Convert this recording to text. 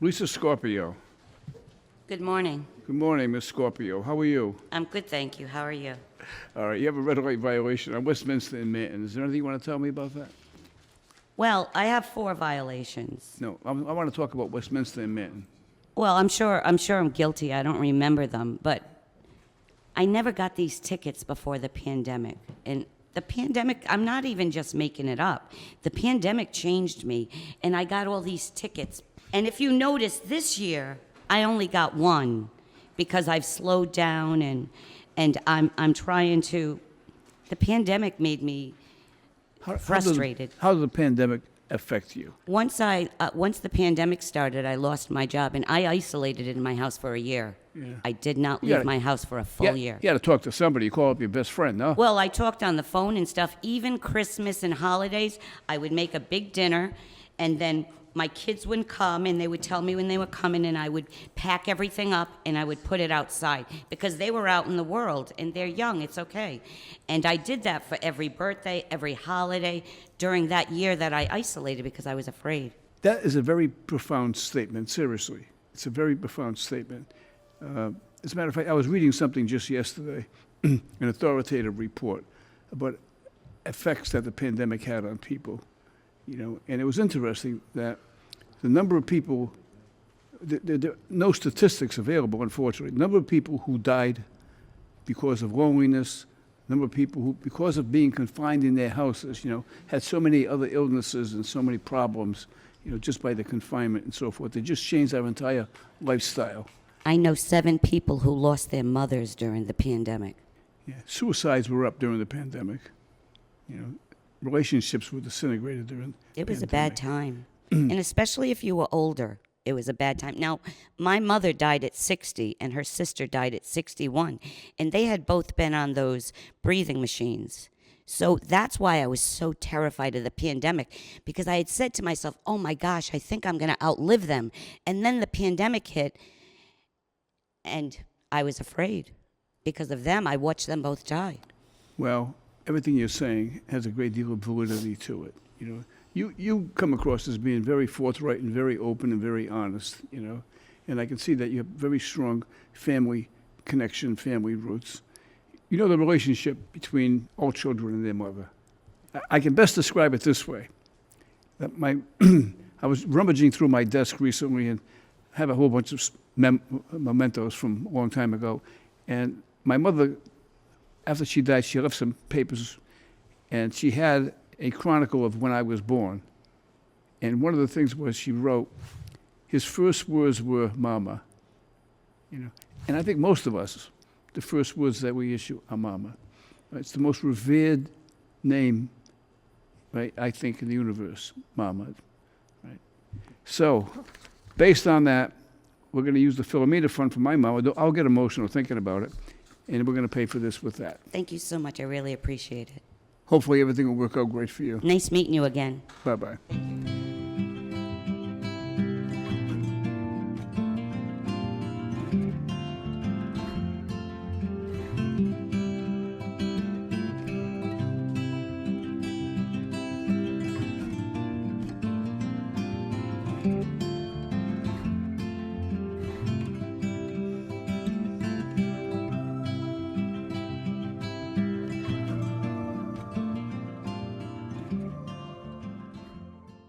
Lisa Scorpio. Good morning. Good morning, Miss Scorpio. How are you? I'm good, thank you. How are you? All right, you have a red light violation on Westminster and Manton. Is there anything you want to tell me about that? Well, I have 4 violations. No, I want to talk about Westminster and Manton. Well, I'm sure I'm guilty. I don't remember them, but I never got these tickets before the pandemic. And the pandemic, I'm not even just making it up. The pandemic changed me, and I got all these tickets. And if you notice, this year I only got 1 because I've slowed down and I'm trying to. The pandemic made me frustrated. How did the pandemic affect you? Once the pandemic started, I lost my job, and I isolated in my house for a year. Yeah. I did not leave my house for a full year. You got to talk to somebody. You call up your best friend, no? Well, I talked on the phone and stuff. Even Christmas and holidays, I would make a big dinner, and then my kids would come, and they would tell me when they were coming, and I would pack everything up, and I would put it outside because they were out in the world, and they're young. It's okay. And I did that for every birthday, every holiday during that year that I isolated because I was afraid. That is a very profound statement, seriously. It's a very profound statement. As a matter of fact, I was reading something just yesterday, an authoritative report about effects that the pandemic had on people. And it was interesting that the number of people, there are no statistics available, unfortunately. The number of people who died because of loneliness, number of people who, because of being confined in their houses, had so many other illnesses and so many problems, just by the confinement and so forth. They just changed our entire lifestyle. I know 7 people who lost their mothers during the pandemic. Yeah. Suicides were up during the pandemic. Relationships were disintegrated during It was the a bad time. And especially if you were older, it was a bad time. Now, my mother died at 60 and her sister died at 61. And they had both been on those breathing machines. So that's why I was so terrified of the pandemic, because I had said to myself, oh my gosh, I think I'm going to outlive them. And then the pandemic hit, and I was afraid. Because of them, I watched them both die. Well, everything you're saying has a great deal of validity to it. You come across as being very forthright and very open and very honest, and I can see that you have very strong family connection, family roots. The relationship between all children and their mother. I can best describe it this way. That I was rummaging through my desk recently and have a whole bunch of mementos from a long time ago, and my mother, after she died, she left some papers, and she had a chronicle of when I was born. And one of the things was she wrote, his first words were mama. And I think most of us, the first words that we issue are mama. It's the most revered name, right, I think, in the universe, mama. Right? So, based on that, we're going to use the Philomena Fund for my mama. I'll get emotional thinking about it. And we're going to pay for this with that. Thank you so much. I really appreciate it. Hopefully everything will work out great for you. Nice meeting you again. Bye-bye.